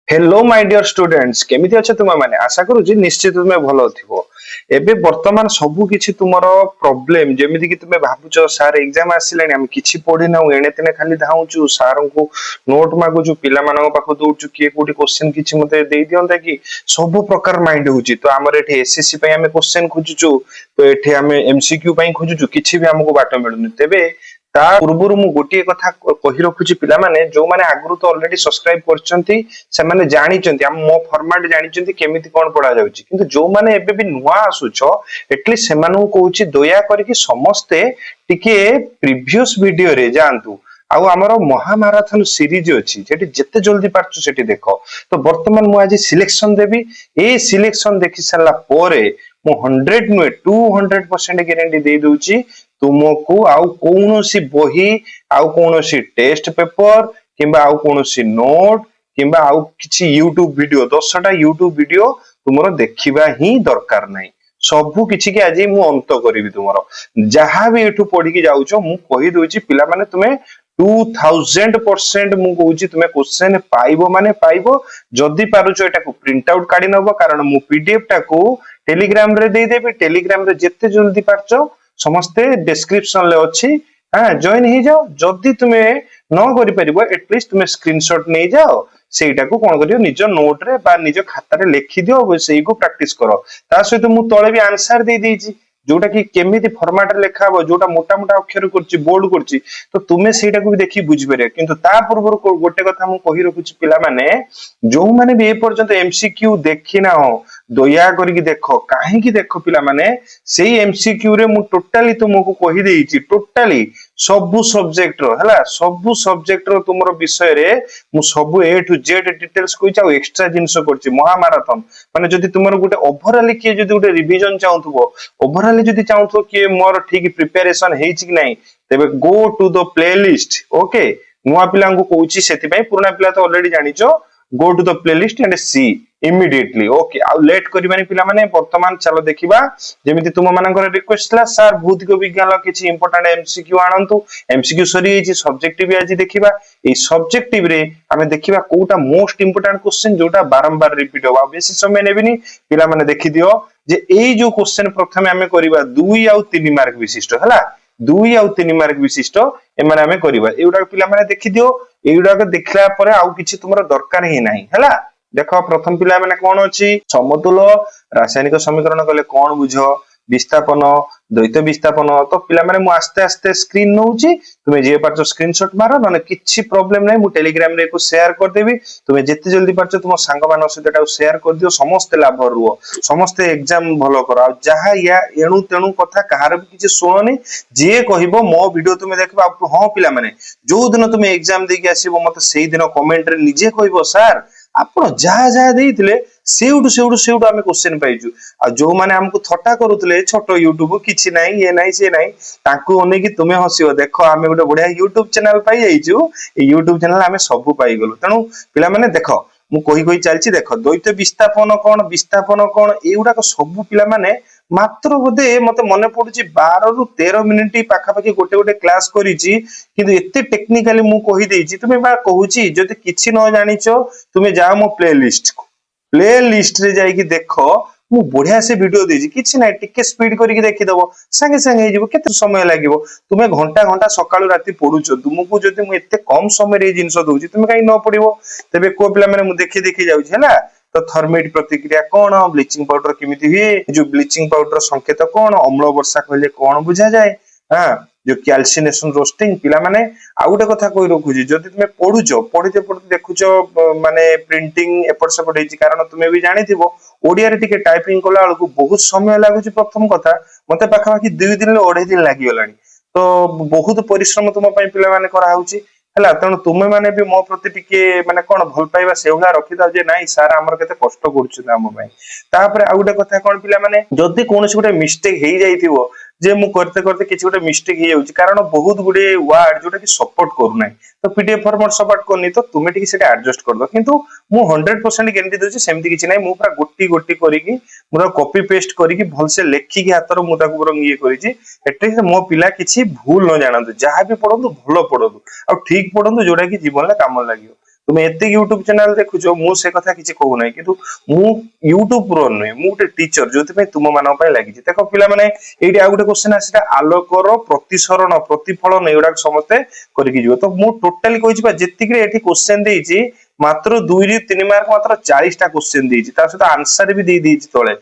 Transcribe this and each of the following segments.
Hello my dear students केमिति अच्छे तुम माने आशा करूची निश्चित तुम्हें भलो थिबो। एबे वर्तमान सबु किछि तुमरो प्रॉब्लम जेमिति कि तुमे भाबुचो सार एग्जाम आसिलानी हम किछि पढि नाउ एने तेने खाली धाउचु सार को नोट मागुचु पिला मानक पाखो दउचु किए कोठी क्वेश्चन किछि मते देई दियंता कि सब प्रकार माइंड होची तो हमर एठी एसएससी पय हमें क्वेश्चन खोजुचु तो एठी हमें एमसीक्यू पय खोजुचु किछि भी हमको बाट मिलुनी तेबे ता पूर्वरु मु गोटिए कथा कहि रखुची पिला माने जो माने आगरु तो ऑलरेडी सब्सक्राइब करचंती से माने जानिचंती हम मो फॉर्मेट जानिचंती केमिति कोन पढा जाउची किंतु जो माने एबे भी नुवा आसुचो एटलीस्ट सेमानु कहूची दया करके समस्ते टिके प्रीवियस वीडियो रे जानतु आउ हमर महामाराथन सीरीज अछि जेटी जते जल्दी पारछु सेटी देखो तो वर्तमान मु आज सिलेक्शन देबी ए सिलेक्शन देखि सरला पोरे मु 100 नुए 200% गारंटी दे दूची तुमको आउ कौनसी बही आउ कौनसी टेस्ट पेपर किंबा आउ कौनसी नोट किंबा आउ किछि यूट्यूब वीडियो 10टा यूट्यूब वीडियो तुमरो देखिबा ही दरकार नाही सबु किछि के आज मु अंत करिवि तुमरो जहां भी एठु पढी के जाउछो मु कहि दोछि पिला माने तुमे 2000% मु कहूची तुमे क्वेश्चन पाइबो माने पाइबो जदी पारुचो एटा को प्रिंट आउट काढी नबो कारण मु पीडीएफ टा को टेलीग्राम रे दे देबी टेलीग्राम रे जत्ते जल्दी पारचो समस्ते डिस्क्रिप्शन ले अछि हां जॉइन ही जाओ जदी तुमे न करि परिबो एटलीस्ट तुमे स्क्रीनशॉट नै जाओ सेटा को कोन करियो निज नोट रे बा निज खाता रे लिखि दियो सेई को प्रैक्टिस करो ता सहित मु तळे भी आंसर दे देछि जोटा कि केमिति फॉर्मेट रे लिखा हो जोटा मोटा मोटा अक्षर करछि बोल्ड करछि तो तुमे सेटा को भी देखि बुझि परियो किंतु ता पूर्व गोटे कथा मु कहि रखुछि पिला माने जो माने भी ए पर्यंत एमसीक्यू देखि ना हो दया करके देखो काहे की देखो पिला माने सेई एमसीक्यू रे मु टोटली तुमको कहि देइछि टोटली सबु सब्जेक्ट रो हला सबु सब्जेक्ट रो तुमरो विषय रे मु सबु ए टू जेड डिटेल्स कहि चाउ एक्स्ट्रा जिंस करछि महामाराथन माने जदी तुमरो गुटे ओवरऑल किए जदी गुटे रिवीजन चाउथबो ओवरऑल जदी चाउथो कि मोर ठीक प्रिपरेशन हेछि कि नाही तेबे go to the playlist okay नुआ पिला को कहूछि सेति पय पुराना पिला तो ऑलरेडी जानिचो go to the playlist and see immediately okay आ लेट करिबानी पिला माने वर्तमान चलो देखिबा जेमिति तुम मानकर रिक्वेस्ट ला सर भौतिक विज्ञान किछि इंपोर्टेंट एमसीक्यू आनंतु एमसीक्यू सरी एछि सब्जेक्टिव आज देखिबा ए सब्जेक्टिव रे हमें देखिबा कोटा मोस्ट इंपोर्टेंट क्वेश्चन जोटा बारंबार रिपीट होबा बेसी समय नेबिनी पिला माने देखि दियो जे एई जो क्वेश्चन प्रथमे हमें करिबा 2 आउ 3 मार्क विशिष्ट हला 2 आउ 3 मार्क विशिष्ट ए माने हमें करिबा एउडा पिला माने देखि दियो एउडा के देखला परे आउ किछि तुमरो दरकार ही नाही हला देखो प्रथम पिला माने कोन अछि समतुल रासायनिक समीकरण कले कोन बुझो विस्थापन द्वैत विस्थापन तो पिला माने मु आस्ते आस्ते स्क्रीन नउची तुमे जे पारछो स्क्रीनशॉट मारो नने किछि प्रॉब्लम नै मु टेलीग्राम रे को शेयर कर देबी तुमे जत्ते जल्दी पारछो तुम संग मान सहित एटा शेयर कर दियो समस्त लाभ रुओ समस्त एग्जाम भलो करो आ जहा या एणु तेणु कथा कहार भी किछि सुनोनी जे कहिबो मो वीडियो तुमे देखबा हां पिला माने जो दिन तुमे एग्जाम देकी आसीबो मते सेही दिन कमेंट रे निजे कहिबो सर आपण जहा जहा देइथिले सेउडु आमे क्वेश्चन पाइजु आ जो माने हमको थट्टा करूतले छोटो यूट्यूब किछि नाही ये नाही से नाही ताकू ओने कि तुमे हसियो देखो आमे गोटे बढ़िया यूट्यूब चैनल पाई जाइजु ए यूट्यूब चैनल आमे सब पाई गलो तणु पिला माने देखो मु कहि चलछि देखो द्वैत विस्थापन कोन एउडा को सब पिला माने मात्र बोधे मते मने पडुची 12 रु 13 मिनिट पाखा पाखी गोटे गोटे क्लास करिची किंतु एते टेक्निकली मु कहि देइची तुमे बा कहूची जदि किछि न जानिचो तुमे जाओ मो प्लेलिस्ट रे जाई कि देखो मु बढ़िया से वीडियो देजी किछि नै टिके स्पीड करिक देखि दबो संगे संगे हे जिवो केते समय लागिवो तुमे घंटा घंटा सकाळु राती पढुचो तुमको जदि मु एते कम समय रे जिंस दोउची तुमे काई न पडिवो तबे को पिला माने मु देखि जाउछी हला तो थर्मेट प्रतिक्रिया कोन ब्लीचिंग पाउडर केमिति हुए जो ब्लीचिंग पाउडर संकेत कोन अम्ल वर्षा कहले कोन बुझा जाए हां जो कैल्सिनेशन रोस्टिंग पिला माने आ गोटे कथा कहि रखुजी जदि तुमे पढुचो पढिते पढिते देखुचो माने प्रिंटिंग एपट सेपट हेची कारण तुमे भी जानिथिबो ओडिया रे टिके टाइपिंग कला अलकु बहुत समय लागुची प्रथम कथा मते पाखा पाखी 2 दिन ले ओढे दिन लागि गलानी तो बहुत परिश्रम तुम पई पिला माने करा होउची हला तण तुमे माने भी मो प्रति टिके माने कोन भल पाइबा सेउला रखि दा जे नाही सार हमर केते कष्ट करछु हम पई तापरे आ गोटे कथा कोन पिला माने जदि कोनसी गोटे मिस्टेक हेई जाइथिबो जे मु करते करते किछि गोटे मिस्टेक हे जाउची कारण बहुत गुडे वर्ड जोटा कि सपोर्ट करू नाही तो पीडीएफ फॉर्मेट सपोर्ट करनी तो तुमे टिके सेटा एडजस्ट कर दो किंतु मु 100% गारंटी दोची सेमति किछि नाही मु पूरा गोटी गोटी करिकि मुरा कॉपी पेस्ट करिकि भल से लेखिकि हातर मु ताकू रंग ये करिछि एटे मो पिला किछि भूल न जानंतु जहा भी पढंतु भलो पढंतु आ ठीक पढंतु जोटा कि जीवन ला काम लागियो तुम एत यूट्यूब चैनल देखुच मुझे कथा किसी कहूना कि यूट्यूब रो नुहे मु गोटे टीचर जो तुम मान लगी देख पिला माने ये आ गोटे क्वेश्चन आसा आलोकर प्रतिसरण प्रतिफलन एगुड़ा समस्ते करके जीव तो मु टोटाली कही जी क्वेश्चन देती मात्र 2 ରୁ 3 मार्क मात्र 40टा क्वेश्चन देती सहित आंसर भी दे तले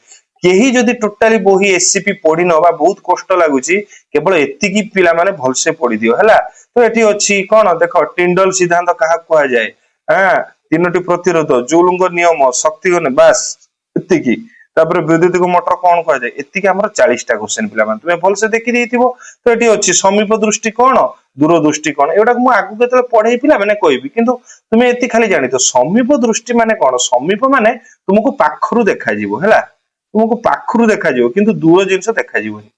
केही जदि टोटाली बही एससीपी पढ़ी न बहुत कष्ट लगुच केवल एतिकी पिला माने भलसे पढ़ी दियो हला तो एठी अछि कोन देख टिंडल सिद्धांत कहा कुआ जाए हाँ 3टी प्रतिरोध जूलुंग नियम शक्ति बास एतिकी तापर विद्युत मोटर कौन कह जाए एतिकी हमर 40टा क्वेश्चन पिला माने तुमे भलसे देखि देथिबो तो एठी अछि समीप दृष्टि कोन दूरदृष्टि कोन एटा मु आगु केतले पढै पिला माने कहबी किंतु तुमे एति खाली जानि तो समीप दृष्टि माने कोन समीप माने तुमको पाखरु देखा जिवो हला तुमको पाखरु देखा जिवो किंतु दूर जिंस देखा जिवोनी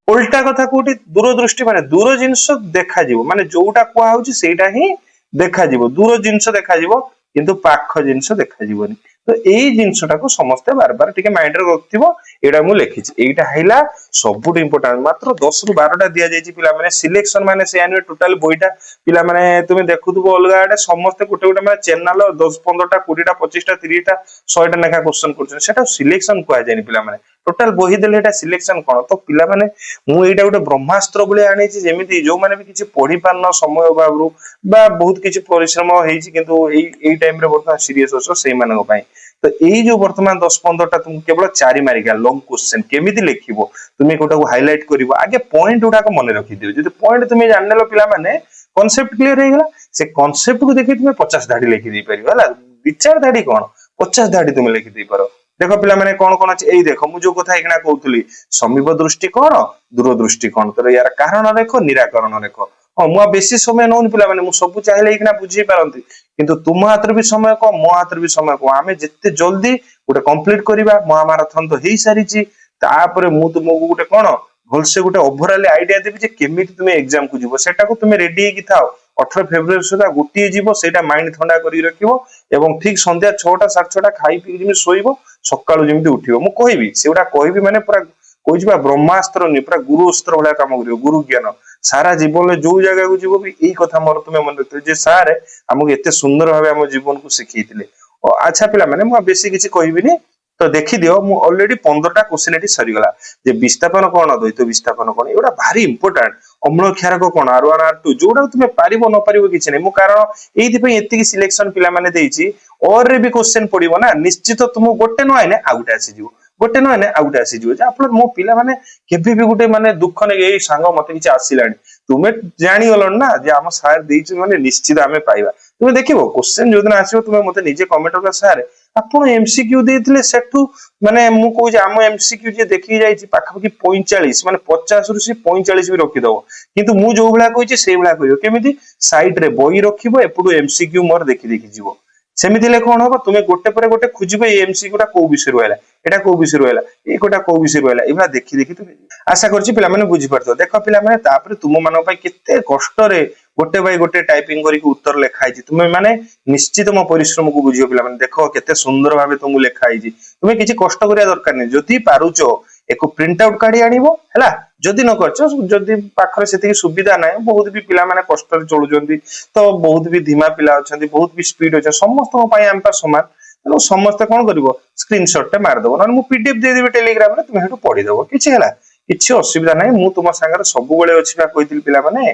उल्टा कथा कोठी दूरदृष्टि माने दूर जिंस देखा जिवो माने जोटा कुआ होउची सेटा ही देखा जिवो दूर जिंस देखा जिवो किंतु पाख जिंस देखा जिवोनी तो एई जिंसटा को समस्ते बार बार टिके माइंड रे रखथिबो एडा मु लेखिछि एटा हैला सबुट इंपोर्टेंट मात्र 10 ରୁ 12टा दिया जायछि पिला माने सिलेक्शन माने से आने टोटल बोईटा पिला माने तुमे देखुथबो अलगा आडे समस्ते गोटे गोटे माने चैनल 10 15टा 20टा 25टा 30टा 100टा नेखा क्वेश्चन करछन सेटा सिलेक्शन कुआ जायनि पिला माने टोटल बोही देले एटा सिलेक्शन कोन तो पिला माने मु एटा गोटे ब्रह्मास्त्र बोले आनिछि जेमिति जो माने भी किछि पढी पारन समय अभावरु बा बहुत किछि परिश्रम हेइछि किंतु एई टाइम रे वर्तमान सीरियस होसो सेई मानक पई तो यही जो वर्तमान 10-15टा तुम केवल 4 मारिका लॉन्ग क्वेश्चन केमिति लिखिबो तुमे कोटा को हाईलाइट करिवो आगे पॉइंट गुडा को मन रखि दियो जदि पॉइंट तुमे जाननेलो पिला माने कांसेप्ट क्लियर हे गेला से कांसेप्ट को देखि तुमे 50 धाडी लिखि दै परिबो हला विचार धाडी कोन 50 धाडी तुमे लिखि दै पारो देखो पिला माने कोन कोन अछि एई देखो मु जो कथा एकना कहउतली समीप दृष्टि कोन दूरदृष्टि कोन तो यार कारण देखो निराकरण देखो मु बेसी समय नौन पिला माने मु सब चाहिले एकना बुझी पारंती किंतु तुम हाथ भी समय को मो हाथ भी समय को आमे जिते जल्दी गोटे कंप्लीट करिबा महामाराथन तो हेई सारिची तापरे मु तुमको गोटे कोन भलसे गोटे ओवरऑल आईडिया देबी जे केमिति तुमे एग्जाम को जीवो सेटा को तुमे रेडी हेकी थाओ 18 फेब्रुआरी सुधा गोटी जीवो सेटा माइंड ठंडा करी रखिबो एवं ठीक संध्या 6टा 6:30 खाई पी जिमि सोइबो सकाळु जिमि उठिबो मु कहबी सेउडा कहबी माने पूरा कहिबा ब्रह्मास्त्र नि पूरा गुरु अस्त्र वाला काम करियो गुरु ज्ञान सारा जीवन में जो जगह को जीव भी यही कथा मोर तुम मन रखियो जे सार हमको एते सुंदर भाबे हम जीवन को सिखैथिले अच्छा पिला माने मु बेसी किछि कहबिनी तो देखि दियो मु ऑलरेडी 15टा क्वेश्चन एटी सरी गला जे विस्थापन कोन द्वैत विस्थापन कोन एटा भारी इंपोर्टेंट अम्ल क्षारक कोन R1 R2 जोडा तुमे पारिबो न पारिबो किछि नै मु कारण एथि पई एति की सिलेक्शन पिला माने देइछि और रे भी क्वेश्चन पडिबो ना निश्चित तुम गोटे न आइने आ गोटे आसी जिवो गोटे न आइने आ गोटे आसी जिवो जे आपण मो पिला माने केबे भी गोटे माने दुख नै एई संग मते किछि आसिलानी तुमे जानी गलन ना जे हम सार देइछु माने निश्चित हमें पाइबा तुमे देखिबो क्वेश्चन जोदिन आसीबो तुमे मते निजे कमेंट कर सार आपण एमसीक्यू देथिले सेठू माने मु कहू जे हम एमसीक्यू जे देखि जाईछि पाखा पाखी 45 माने 50 रु से 45 भी रखि दबो किंतु मु जो भला कहिछि सेई भला कहियो केमिति साइड रे बही रखिबो एपडू एमसीक्यू मोर देखि देखि जीवो सेमिति ले कोन होबो तुमे गोटे परे गोटे खुजिबो एमसीक्यू टा को विषय रहला एटा को विषय रहला ए कोटा को विषय रहला एबा देखि देखि तुमे आशा करछि पिला माने बुझि परतो देखो पिला माने तापर तुम मानो पई केते कष्ट रे गोटे बाय गोटे टाइपिंग करी उत्तर लिखाई छी तुमे माने निश्चित मो परिश्रम को बुझियो पिला माने देखो केते सुंदर भाबे तुमु लिखाई छी तुमे किछि कष्ट करिया दरकार नै जति पारुचो एको प्रिंट आउट काढी आनिबो हला जदि न करछो जदि पाखरे सेति सुविधा नै बहुत भी पिला माने कष्ट रे चलु जंती तो बहुत भी धीमा पिला अछंती बहुत भी स्पीड अछ समस्त पई हम पर समान तो समस्त कोन करिवो स्क्रीनशॉट टे मार दबो न मु पीडीएफ दे देबे टेलीग्राम रे तुमे हेटु पढी दबो किछि हला किछि असुविधा नै मु तुम संगर सब बेले अछि बा कहितिल पिला माने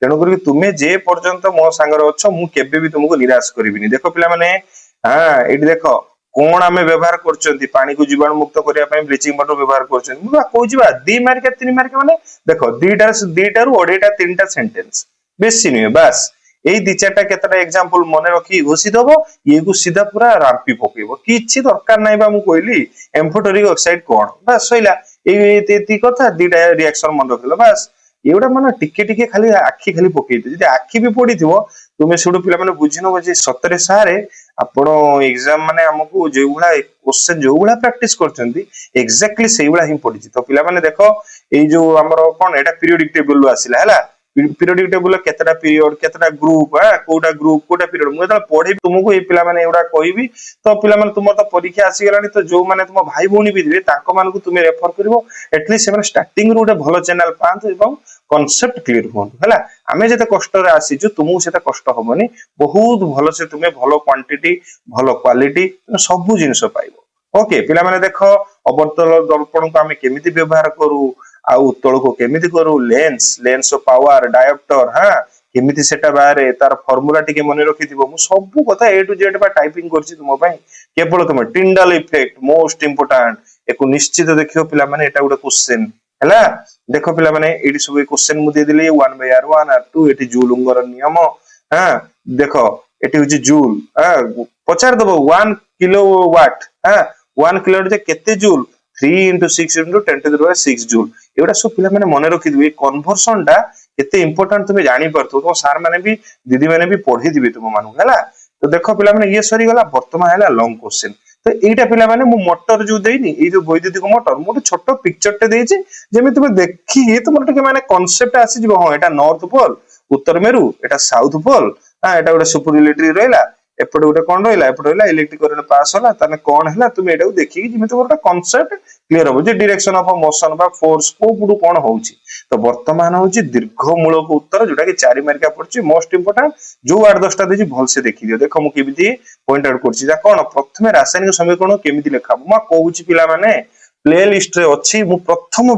तेणु करी तुमे जे पर्यंत मो संगर अछ मु केबे भी तुमको निराश करिबिनी देखो पिला माने हां एठी देखो कोन आमे व्यवहार करचंती पानी को जीवाणु मुक्त करिया पई ब्लीचिंग पाउडर व्यवहार करचंती मु कहूची बा 2 मार्क 3 मार्क माने देखो 2टा रु 3टा सेंटेंस बेसी नहीं बस एई 2-4टा केतटा एग्जांपल मने रखी घोषि दबो ये को सीधा पूरा रापी पकेबो किछि दरकार नै बा मु कहली एम्फोटेरिक ऑक्साइड कोन बस सइला एती कथा 2टा रिएक्शन मन रखलो बस एउडा माने टिके टिके खाली आखी खाली पकेइते जदि आखी भी पडिथिबो तुमे सेडो पिला माने बुझिनो जे सतरे सारे आपण एग्जाम माने हमकु जे उला क्वेश्चन जो उला प्रैक्टिस करचंती एक्जेक्टली सेई उला ही पडिछि तो पिला माने देखो एई जो हमरो कोन एटा पीरियोडिक टेबल लो आसिला हला पीरियोडिक टेबल केतटा पीरियड केतटा ग्रुप कोटा ग्रुप कोटा पीरियड मु त पढि तुमको ए पिला माने एउडा कहबी तो पिला माने तुम तो परीक्षा आसी गेलानी तो जो माने तुम भाई भौणी भी दिबे ताको मानकु तुमे रेफर करबो एटलीस्ट से माने स्टार्टिंग रु उडे भलो चैनल पांत एवं कॉन्सेप्ट क्लियर हो है आमे जते कष्ट रे आसीजु तुमको सेता कष्ट होबनी बहुत भलो से तुमे भलो क्वांटिटी भलो क्वालिटी सब जिनिस पाइबो ओके पिला माने देखो अवतल दर्पण को आमे केमिति व्यवहार करू आ उत्तल को केमिति करू लेंस लेंस पावर डायोप्टर हां केमिति सेटा बारे तार फार्मूला टिके मने रखिथिबो मु सब कथा ए टू जेड बा टाइपिंग करछि तुम पई केवल तुम टिंडल इफेक्ट मोस्ट इंपोर्टेंट एको निश्चित देखियो पिला माने एटा गुडा क्वेश्चन हैला देखो पिला माने एडी सब क्वेश्चन मु दे दिले 1/r1 r2 एटी जूलंगर नियम हां देखो एटी होची जूल हां पचार दबो 1 किलोवाट हां 1 किलोवाट जे केते joule 3 into 6 into 10 to the power 6 joule एवडा सब पिला माने मने रखि दिबे कन्वर्सन डा केते इंपोर्टेंट तुमे जानि परतो तो सर माने भी दीदी माने भी पढी दिबे तुम मानु हैला तो देखो पिला माने ये सरी गला वर्तमान हैला लॉन्ग क्वेश्चन तो एटा पिला माने मु मोटर जो देइनी ए जो वैद्युतिक मोटर मु छोट पिक्चर टे देइछि जेमे तुमे देखि तुमर टिके माने कांसेप्ट आसी जिवो हां एटा नॉर्थ पोल उत्तर मेरु एटा साउथ पोल हां एटा गोटे सुपरलेटरी रहला एपटे गोटे कोन रहला एपटे रहला इलेक्ट्रिक करंट पास होला तने कोन हैला तुम एटा देखि जेमे तुमर कांसेप्ट क्लियर हो जे डायरेक्शन ऑफ मोशन बा फोर्स को पुडु कोन होउची तो वर्तमान होउची दीर्घ मूलक उत्तर जोटा कि 4 मार्क पड़ची मोस्ट इंपोर्टेंट जो 8-10 टा देजी भल से देखि दियो देखो मु केमिति पॉइंट आउट करची जा कोन प्रथमे रासायनिक समीकरण केमिति लेखा मा कहूची पिला माने प्ले लिस्ट रे अछि मु प्रथम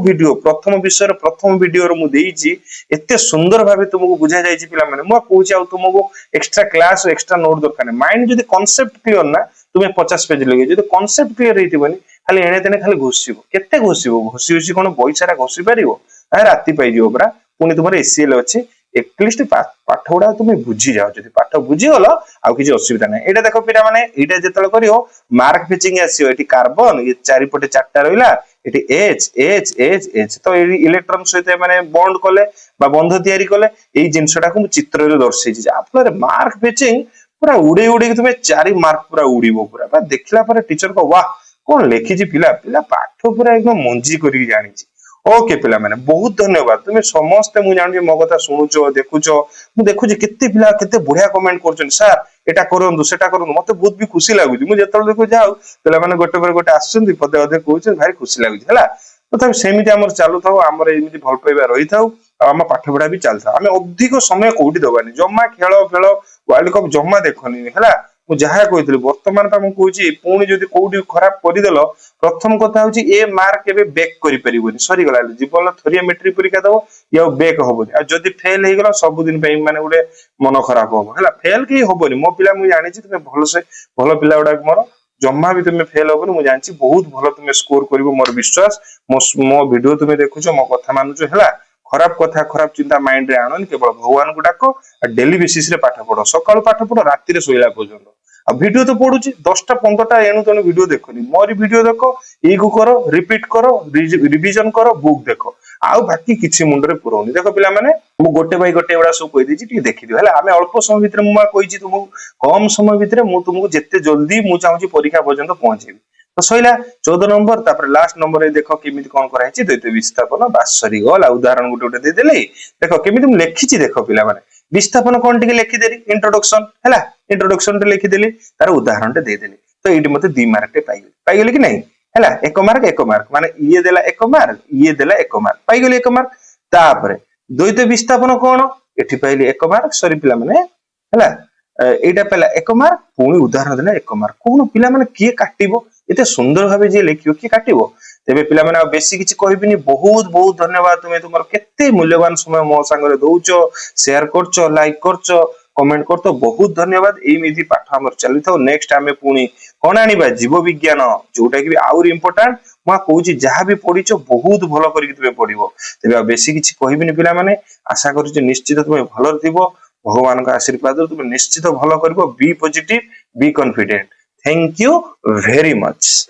विषय प्रथम वीडियो रो मु देइची एते सुंदर भाबे तुमको बुझा जाइची पिला माने मु कहूची आ तुमको एक्स्ट्रा क्लास एक्स्ट्रा नोट दरकार नै माइंड जदी कांसेप्ट क्लियर ना तुमे 50 पेज लगे जदी कांसेप्ट क्लियर हेतिबनी खाली एने तेने खाली घोषिबो केते घोषिबो घोषि होसी कोन बई सारा घोषि परिबो आ राती पाई जिवो परा पुनी तुमर एसीएल अछि एटलिस्ट पाठ उडा तुमे बुझी जाओ जदी पाठ बुझी गलो आ किछि असुविधा नै एटा देखो पिरा माने एटा जेतल करियो मार्क फिचिंग आसीयो एटी कार्बन ये चारि पटे चारटा रहिला eighty H H H H तो इलेक्ट्रॉन सहित माने बॉन्ड कोले बा बंध तयारी कोले एई जिंसटा को चित्र रे दर्शै छी आपले मार्क फिचिंग पूरा उडे उडे तुमे 4 मार्क पूरा उडीबो पूरा बा देखला पर टीचर को वाह कोन लेखि जी पिला पिला पाठ पूरा एकदम मंजी करी जानि छी ओके पिला माने बहुत धन्यवाद तुमे समस्त मु जानि मो कथा सुनुचो देखुचो मु देखु जे केते पिला केते बढ़िया कमेंट करछन सर एटा करंदु सेटा करंदु मते बहुत भी खुशी लागु मु जेतल देखु जाऊ पिला माने गोटे पर गोटे आछन पदे पदे कहउछ भारी खुशी लागु हला तथा सेमिति हमर चालू थाउ हमर एमिति भल पाइबा रही थाउ आम पाठ पढ़ा भी चलता आम अधिक समय कोठी दबानी जम्मा खेल फेल वर्ल्ड कप जम्मा देखनी है मु जहा कही वर्तमान तो मुझे पुणी जदि कोठी खराब करदेल प्रथम कथा हूँ ए मार्क के बेक कर सरीगला जीवन थोड़िया मेट्रिक परीक्षा दब ये बेक हेनी जदि फेल हो गला सबुदिन माने गोटे मन खराब हम है फेल कहीं हेनी मो पिला मुझे जानी तुम्हें भलसे भल पिला गुड़ा मोर जम्मा भी तुम्हें फेल हेनी मुझे जानी बहुत भल तुम्हें स्कोर कर मोर विश्वास मो वीडियो तुम्हें देखुच मो कथा मानुच है खराब कथा खराब चिंता माइंड रे आनन केवल भगवान को डाक डेली बेसिस रे पाठ पढ़ो सकाळ पाठ पढ़ो राति रे सोइला पर्यंत आ वीडियो तो पढुची 10टा 15टा एणु तने वीडियो देखनी मोर वीडियो देखो एगु करो रिपीट करो रिवीजन करो बुक देखो आउ बाकी किछि मुंडरे पुरोनी देखो पिला माने मु गोटे बाई गोटे एडा सब कहि दिछि टी देखि दियो हला हमें अल्प समय भितर मु कहिछि तुमु कम समय भितर मु तुमको जेते जल्दी मु चाहूची परीक्षा पर्यंत पहुंचेबी तो सैला 14 नंबर तापर लास्ट नंबर रे देखो केमिति कोन करा हिची द्वैत विस्थापन बासरी गला उदाहरण गुटे गुटे दे देले देखो केमिति मु लेखिची देखो पिला माने विस्थापन कोन टिके लेखि देली इंट्रोडक्शन हैला इंट्रोडक्शन रे लेखि देली तार उदाहरण रे दे देली तो एटी मते 2 मार्क टे पाई गेली कि नहीं हैला 1 मार्क माने ये देला 1 मार्क ये देला 1 मार्क पाई गेली 1 मार्क तापर द्वैत विस्थापन कोन एठी पाइली 1 मार्क सॉरी पिला माने हैला एटा पहला 1 मार्क पुणी उदाहरण देला 1 मार्क कोन पिला माने किए काटिबो एते सुंदर भाबे जे लेखियो कि काटिबो तेबे पिला माने बेसी किछि कहबिनी बहुत बहुत धन्यवाद तुमे तुमर केते मूल्यवान समय मो संग रे दउचो शेयर करचो लाइक करचो कमेंट करतो बहुत धन्यवाद एई मिथि पाठ हमर चली थाउ नेक्स्ट आमे पुनी कोन आनिबा जीव विज्ञान जोटा कि आउर इंपोर्टेंट मा कहूची जहा भी पढिचो बहुत भलो करी तुमे पढिबो तेबे बेसी किछि कहबिनी पिला माने आशा करूची निश्चित तुमे भलो थिबो भगवान का आशीर्वाद तुमे निश्चित भलो करबो be positive be confident thank you very much.